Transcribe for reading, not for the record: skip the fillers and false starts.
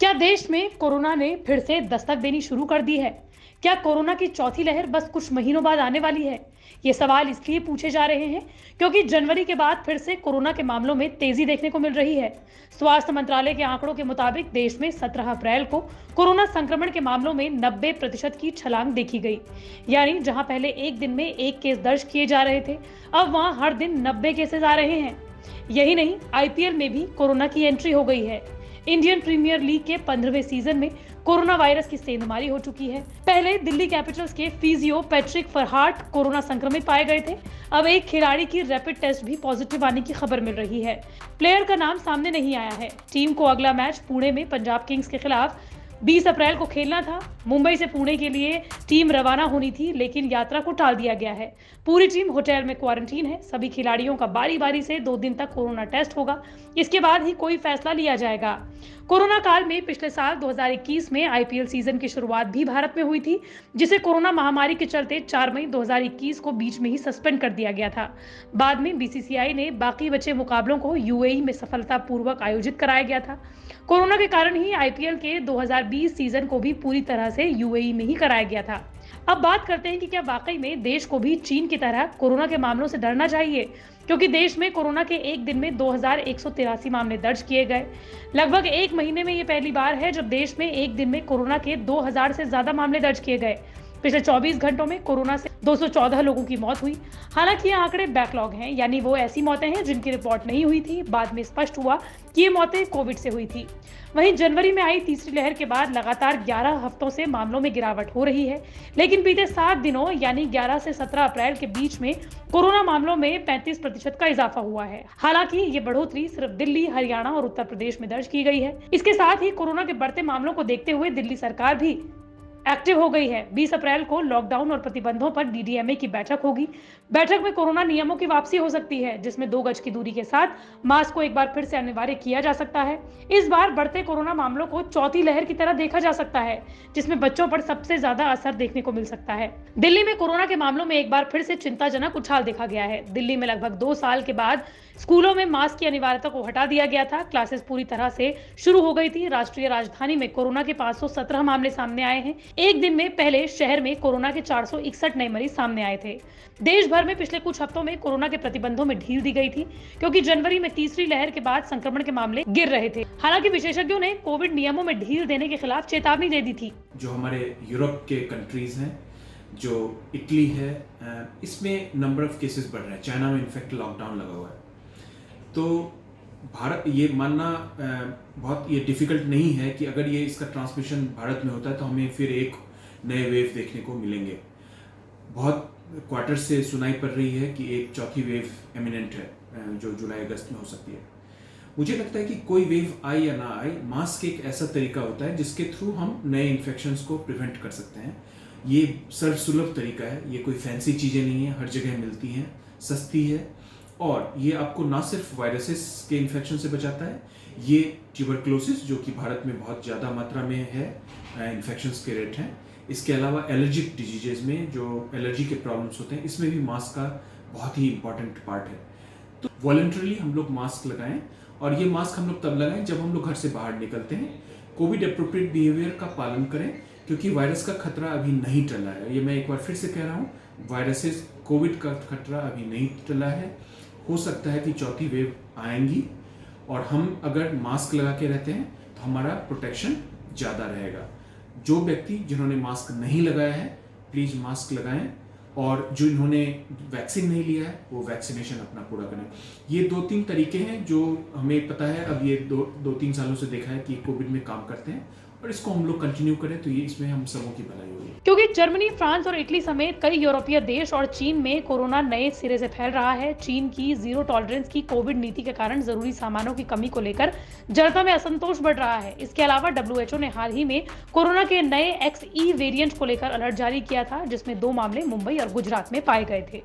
क्या देश में कोरोना ने फिर से दस्तक देनी शुरू कर दी है? क्या कोरोना की चौथी लहर बस कुछ महीनों बाद आने वाली है? ये सवाल इसलिए पूछे जा रहे हैं क्योंकि जनवरी के बाद फिर से कोरोना के मामलों में तेजी देखने को मिल रही है। स्वास्थ्य मंत्रालय के आंकड़ों के मुताबिक देश में 17 अप्रैल को कोरोना संक्रमण के मामलों में 90% की छलांग देखी गई। यानी जहां पहले एक दिन में एक केस दर्ज किए जा रहे थे, अब वहां हर दिन 90 केसेस आ रहे हैं। यही नहीं, आईपीएल में भी कोरोना की एंट्री हो गई है। इंडियन प्रीमियर लीग के 15वें सीजन में कोरोना वायरस की सेंधमारी हो चुकी है। पहले दिल्ली कैपिटल्स के फिजियो पैट्रिक फरहाट कोरोना संक्रमित पाए गए थे। अब एक खिलाड़ी की रैपिड टेस्ट भी पॉजिटिव आने की खबर मिल रही है। प्लेयर का नाम सामने नहीं आया है। टीम को अगला मैच पुणे में पंजाब किंग्स के खिलाफ 20 अप्रैल को खेलना था। मुंबई से पुणे के लिए टीम रवाना होनी थी, लेकिन यात्रा को टाल दिया गया है। पूरी टीम होटल में क्वारंटीन है। सभी खिलाड़ियों का बारी बारी से 2 दिन तक कोरोना टेस्ट होगा। इसके बाद ही कोई फैसला लिया जाएगा। कोरोना काल में पिछले साल 2021 में आईपीएल सीजन की शुरुआत भी भारत में हुई थी, जिसे कोरोना महामारी के चलते 4 मई 2021 को बीच में ही सस्पेंड कर दिया गया था। बाद में बीसीसीआई ने बाकी बचे मुकाबलों को यूएई में सफलतापूर्वक आयोजित कराया गया था। कोरोना के कारण ही आईपीएल के 2020 सीजन को भी पूरी तरह से यूएई में ही कराया गया था। अब बात करते हैं कि क्या वाकई में देश को भी चीन की तरह कोरोना के मामलों से डरना चाहिए, क्योंकि देश में कोरोना के एक दिन में 2183 मामले दर्ज किए गए। लगभग एक महीने में ये पहली बार है जब देश में एक दिन में कोरोना के 2000 से ज्यादा मामले दर्ज किए गए। पिछले 24 घंटों में कोरोना से 214 लोगों की मौत हुई। हालांकि ये आंकड़े बैकलॉग हैं, यानी वो ऐसी मौतें हैं जिनकी रिपोर्ट नहीं हुई थी। बाद में स्पष्ट हुआ कि ये मौतें कोविड से हुई थी। वहीं जनवरी में आई तीसरी लहर के बाद लगातार 11 हफ्तों से मामलों में गिरावट हो रही है, लेकिन बीते 7 दिनों यानी 11 से 17 अप्रैल के बीच में कोरोना मामलों में 35% का इजाफा हुआ है। हालांकि ये बढ़ोतरी सिर्फ दिल्ली, हरियाणा और उत्तर प्रदेश में दर्ज की गई है। इसके साथ ही कोरोना के बढ़ते मामलों को देखते हुए दिल्ली सरकार भी एक्टिव हो गई है। 20 अप्रैल को लॉकडाउन और प्रतिबंधों पर डीडीएमए की बैठक होगी। बैठक में कोरोना नियमों की वापसी हो सकती है, जिसमें 2 गज की दूरी के साथ मास्क को एक बार फिर से अनिवार्य किया जा सकता है। इस बार बढ़ते कोरोना मामलों को चौथी लहर की तरह देखा जा सकता है, जिसमें बच्चों पर सबसे ज्यादा असर देखने को मिल सकता है। दिल्ली में कोरोना के मामलों में एक बार फिर से चिंताजनक उछाल देखा गया है। दिल्ली में लगभग 2 साल के बाद स्कूलों में मास्क की अनिवार्यता को हटा दिया गया था। क्लासेस पूरी तरह से शुरू हो गई थी। राष्ट्रीय राजधानी में कोरोना के 517 मामले सामने आए हैं। एक दिन में पहले शहर में कोरोना के 461 नए मरीज सामने आए थे। देश भर में पिछले कुछ हफ्तों में कोरोना के प्रतिबंधों में ढील दी गई थी, क्योंकि जनवरी में तीसरी लहर के बाद संक्रमण के मामले गिर रहे थे। हालांकि विशेषज्ञों ने कोविड नियमों में ढील देने के खिलाफ चेतावनी दे दी थी। जो हमारे यूरोप के कंट्रीज हैं, जो इटली है, इसमें नंबर ऑफ केसेस बढ़ रहे हैं। चाइना में इनफैक्ट लॉकडाउन लगा हुआ है। तो भारत ये मानना बहुत ये डिफिकल्ट नहीं है कि अगर ये इसका ट्रांसमिशन भारत में होता है तो हमें फिर एक नए वेव देखने को मिलेंगे। बहुत क्वार्टर से सुनाई पड़ रही है कि एक चौथी वेव इमिनेंट है, जो जुलाई अगस्त में हो सकती है। मुझे लगता है कि कोई वेव आए या ना आए, मास्क एक ऐसा तरीका होता है जिसके थ्रू हम नए इन्फेक्शंस को प्रिवेंट कर सकते हैं। ये सर्वसुलभ तरीका है, ये कोई फैंसी चीज़ें नहीं है, हर जगह मिलती हैं, सस्ती है, और ये आपको ना सिर्फ वायरसेस के इन्फेक्शन से बचाता है, ये ट्यूबरक्लोसिस जो कि भारत में बहुत ज़्यादा मात्रा में है, इन्फेक्शंस के रेट हैं। इसके अलावा एलर्जिक डिजीजेज में जो एलर्जी के प्रॉब्लम्स होते हैं, इसमें भी मास्क का बहुत ही इंपॉर्टेंट पार्ट है। तो वॉलंटरली हम लोग मास्क लगाएं, और ये मास्क हम लोग तब लगाएं जब हम लोग घर से बाहर निकलते हैं। कोविड अप्रोप्रिएट बिहेवियर का पालन करें, क्योंकि वायरस का खतरा अभी नहीं टला है। ये मैं एक बार फिर से कह रहा हूँ, वायरसेस कोविड का खतरा अभी नहीं टला है। हो सकता है कि चौथी वेव आएंगी, और हम अगर मास्क लगा के रहते हैं तो हमारा प्रोटेक्शन ज़्यादा रहेगा। जो व्यक्ति जिन्होंने मास्क नहीं लगाया है, प्लीज़ मास्क लगाएं, और जो इन्होंने वैक्सीन नहीं लिया है वो वैक्सीनेशन अपना पूरा करें। ये 2-3 तरीके हैं जो हमें पता है, अब ये 2-3 सालों से देखा है कि कोविड में काम करते हैं, और इसको हम लोग कंटिन्यू करें तो ये इसमें हम सबों की भलाई होगी। क्योंकि जर्मनी, फ्रांस और इटली समेत कई यूरोपीय देश और चीन में कोरोना नए सिरे से फैल रहा है। चीन की जीरो टॉलरेंस की कोविड नीति के कारण जरूरी सामानों की कमी को लेकर जनता में असंतोष बढ़ रहा है। इसके अलावा डब्ल्यूएचओ ने हाल ही में कोरोना के नए XE वेरिएंट को लेकर अलर्ट जारी किया था, जिसमें 2 मामले मुंबई और गुजरात में पाए गए थे।